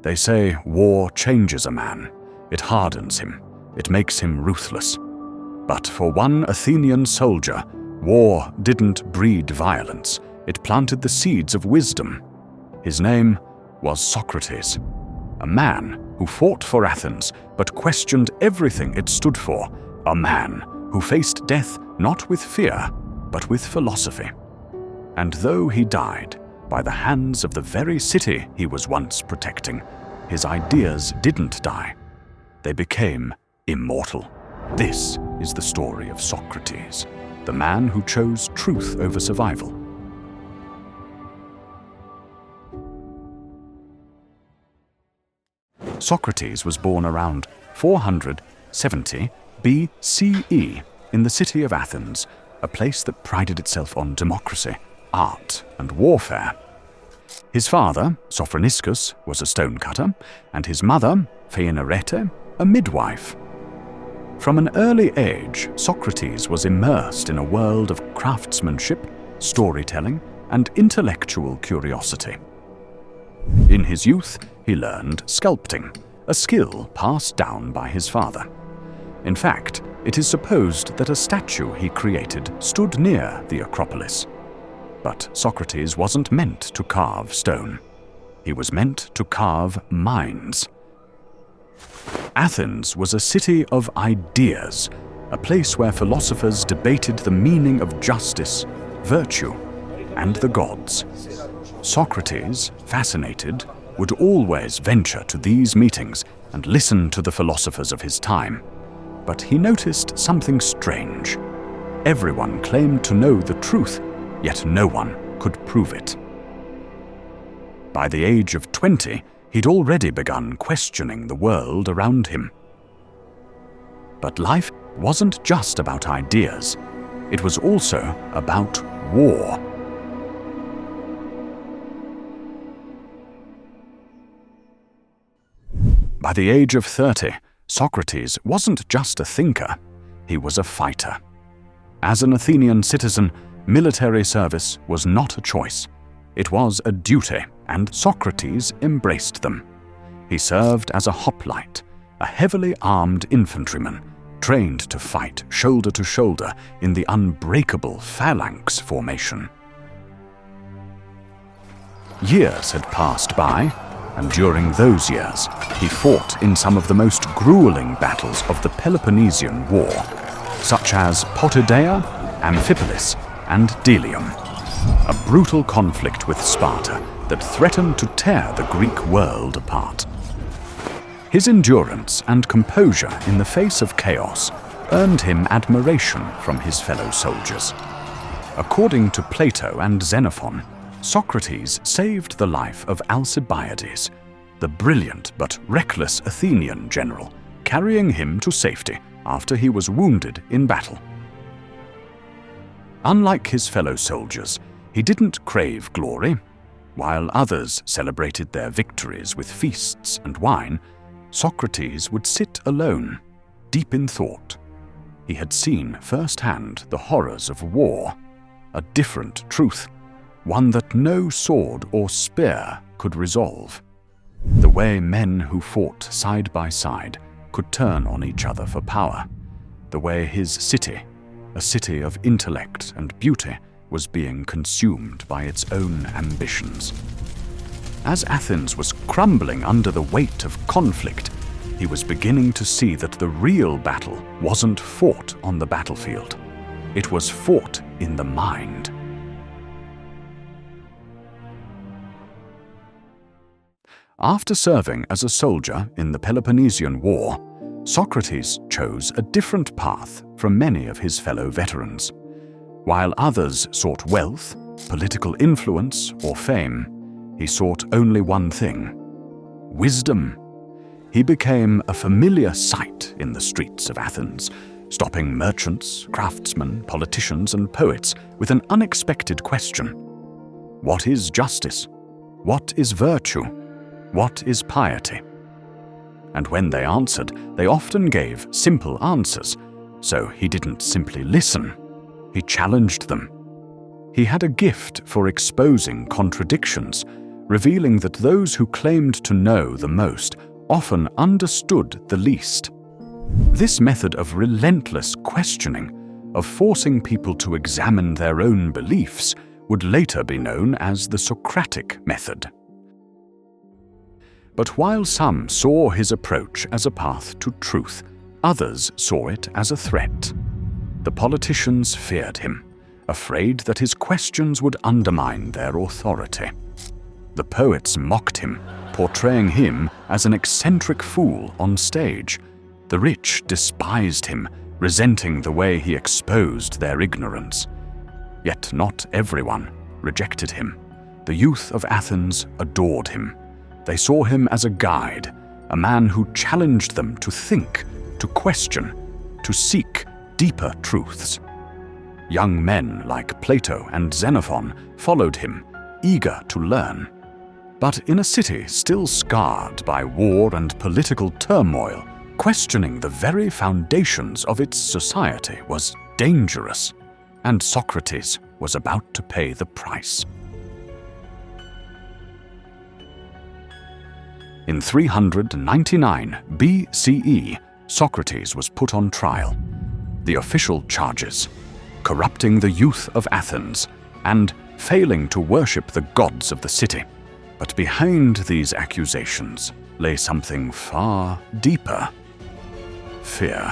They say war changes a man. It hardens him. It makes him ruthless. But for one Athenian soldier, war didn't breed violence. It planted the seeds of wisdom. His name was Socrates, a man who fought for Athens but questioned everything it stood for, a man who faced death not with fear but with philosophy. And though he died by the hands of the very city he was once protecting, his ideas didn't die. They became immortal. This is the story of Socrates, the man who chose truth over survival. Socrates was born around 470 BCE in the city of Athens, a place that prided itself on democracy, art, and warfare. His father, Sophroniscus, was a stonecutter, and his mother, Phaenarete, a midwife. From an early age, Socrates was immersed in a world of craftsmanship, storytelling, and intellectual curiosity. In his youth, he learned sculpting, a skill passed down by his father. In fact, it is supposed that a statue he created stood near the Acropolis. But Socrates wasn't meant to carve stone. He was meant to carve minds. Athens was a city of ideas, a place where philosophers debated the meaning of justice, virtue, and the gods. Socrates, fascinated, would always venture to these meetings and listen to the philosophers of his time. But he noticed something strange. Everyone claimed to know the truth, yet no one could prove it. By the age of 20, he'd already begun questioning the world around him. But life wasn't just about ideas. It was also about war. By the age of 30, Socrates wasn't just a thinker, he was a fighter. As an Athenian citizen, military service was not a choice. It was a duty, and Socrates embraced them. He served as a hoplite, a heavily armed infantryman, trained to fight shoulder to shoulder in the unbreakable phalanx formation. Years had passed by, and during those years, he fought in some of the most grueling battles of the Peloponnesian War, such as Potidaea, Amphipolis, and Delium, a brutal conflict with Sparta that threatened to tear the Greek world apart. His endurance and composure in the face of chaos earned him admiration from his fellow soldiers. According to Plato and Xenophon, Socrates saved the life of Cjbeards, the brilliant but reckless Athenian general, carrying him to safety after he was wounded in battle. Unlike his fellow soldiers, he didn't crave glory. While others celebrated their victories with feasts and wine, Socrates would sit alone, deep in thought. He had seen firsthand the horrors of war, a different truth, one that no sword or spear could resolve. The way men who fought side by side could turn on each other for power. The way his city, a city of intellect and beauty, was being consumed by its own ambitions. As Athens was crumbling under the weight of conflict, he was beginning to see that the real battle wasn't fought on the battlefield. It was fought in the mind. After serving as a soldier in the Peloponnesian War, Socrates chose a different path from many of his fellow veterans. While others sought wealth, political influence, or fame, he sought only one thing: wisdom. He became a familiar sight in the streets of Athens, stopping merchants, craftsmen, politicians, and poets with an unexpected question. What is justice? What is virtue? What is piety? And when they answered, they often gave simple answers, so he didn't simply listen. He challenged them. He had a gift for exposing contradictions, revealing that those who claimed to know the most often understood the least. This method of relentless questioning, of forcing people to examine their own beliefs, would later be known as the Socratic method. But while some saw his approach as a path to truth, others saw it as a threat. The politicians feared him, afraid that his questions would undermine their authority. The poets mocked him, portraying him as an eccentric fool on stage. The rich despised him, resenting the way he exposed their ignorance. Yet not everyone rejected him. The youth of Athens adored him. They saw him as a guide, a man who challenged them to think, to question, to seek deeper truths. Young men like Plato and Xenophon followed him, eager to learn. But in a city still scarred by war and political turmoil, questioning the very foundations of its society was dangerous, and Socrates was about to pay the price. In 399 BCE, Socrates was put on trial. The official charges: corrupting the youth of Athens and failing to worship the gods of the city. But behind these accusations lay something far deeper: fear.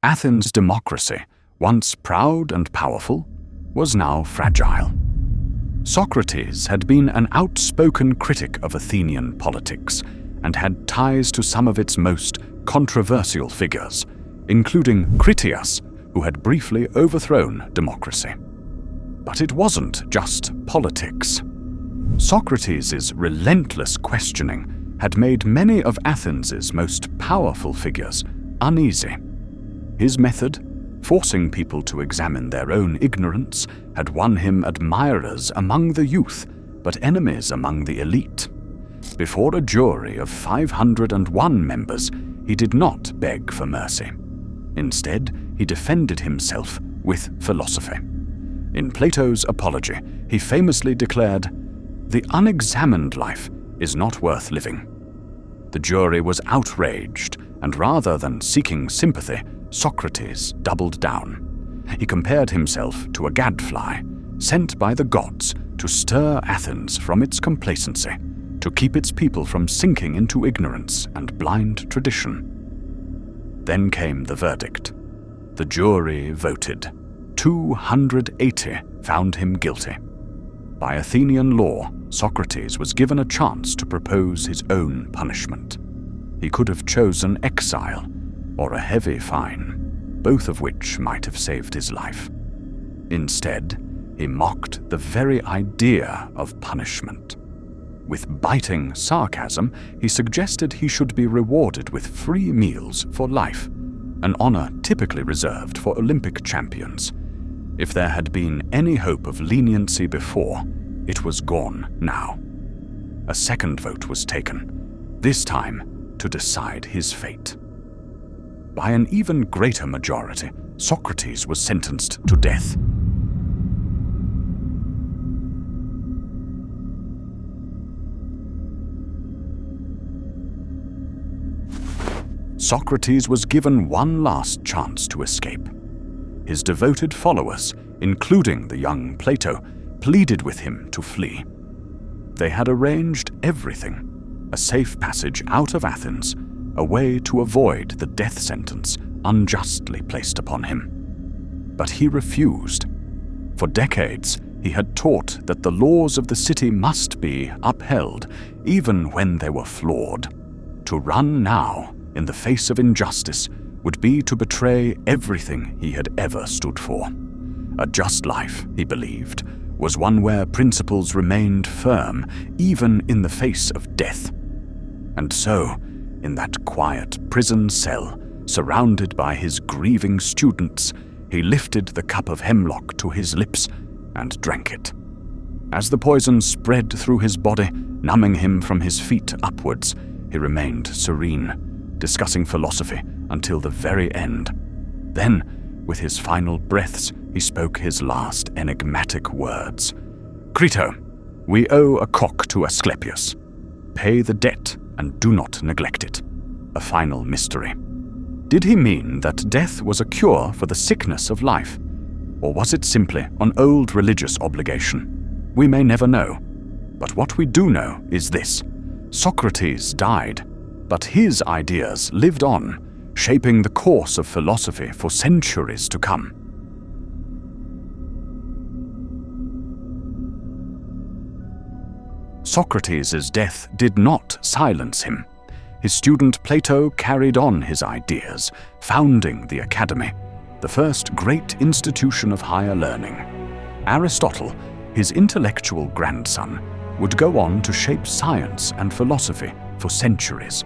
Athens' democracy, once proud and powerful, was now fragile. Socrates had been an outspoken critic of Athenian politics and had ties to some of its most controversial figures, including Critias, who had briefly overthrown democracy. But it wasn't just politics. Socrates' relentless questioning had made many of Athens' most powerful figures uneasy. His method, forcing people to examine their own ignorance, had won him admirers among the youth, but enemies among the elite. Before a jury of 501 members, he did not beg for mercy. Instead, he defended himself with philosophy. In Plato's Apology, he famously declared, "The unexamined life is not worth living." The jury was outraged, and rather than seeking sympathy, Socrates doubled down. He compared himself to a gadfly, sent by the gods to stir Athens from its complacency, to keep its people from sinking into ignorance and blind tradition. Then came the verdict. The jury voted. 280 found him guilty. By Athenian law, Socrates was given a chance to propose his own punishment. He could have chosen exile or a heavy fine, both of which might have saved his life. Instead, he mocked the very idea of punishment. With biting sarcasm, he suggested he should be rewarded with free meals for life, an honor typically reserved for Olympic champions. If there had been any hope of leniency before, it was gone now. A second vote was taken, this time to decide his fate. By an even greater majority, Socrates was sentenced to death. Socrates was given one last chance to escape. His devoted followers, including the young Plato, pleaded with him to flee. They had arranged everything: a safe passage out of Athens, a way to avoid the death sentence unjustly placed upon him. But he refused. For decades, he had taught that the laws of the city must be upheld, even when they were flawed. To run now, in the face of injustice, would be to betray everything he had ever stood for. A just life, he believed, was one where principles remained firm, even in the face of death. And so, in that quiet prison cell, surrounded by his grieving students, he lifted the cup of hemlock to his lips and drank it. As the poison spread through his body, numbing him from his feet upwards, he remained serene, discussing philosophy until the very end. Then, With his final breaths, he spoke his last enigmatic words. "Crito, we owe a cock to Asclepius. Pay the debt and do not neglect it." A final mystery. Did he mean that death was a cure for the sickness of life? Or was it simply an old religious obligation? We may never know. But what we do know is this: Socrates died, but his ideas lived on, shaping the course of philosophy for centuries to come. Socrates' death did not silence him. His student Plato carried on his ideas, founding the academy, the first great institution of higher learning. Aristotle, his intellectual grandson, would go on to shape science and philosophy for centuries.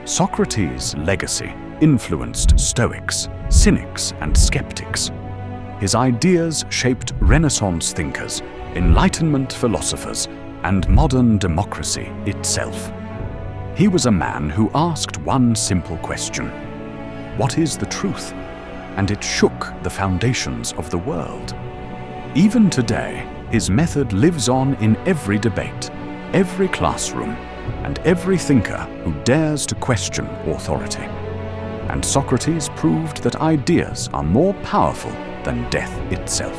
Socrates' legacy influenced Stoics, Cynics, and Skeptics. His ideas shaped Renaissance thinkers, Enlightenment philosophers, and modern democracy itself. He was a man who asked one simple question: what is the truth? And it shook the foundations of the world. Even today, his method lives on in every debate, every classroom, and every thinker who dares to question authority. And Socrates proved that ideas are more powerful than death itself.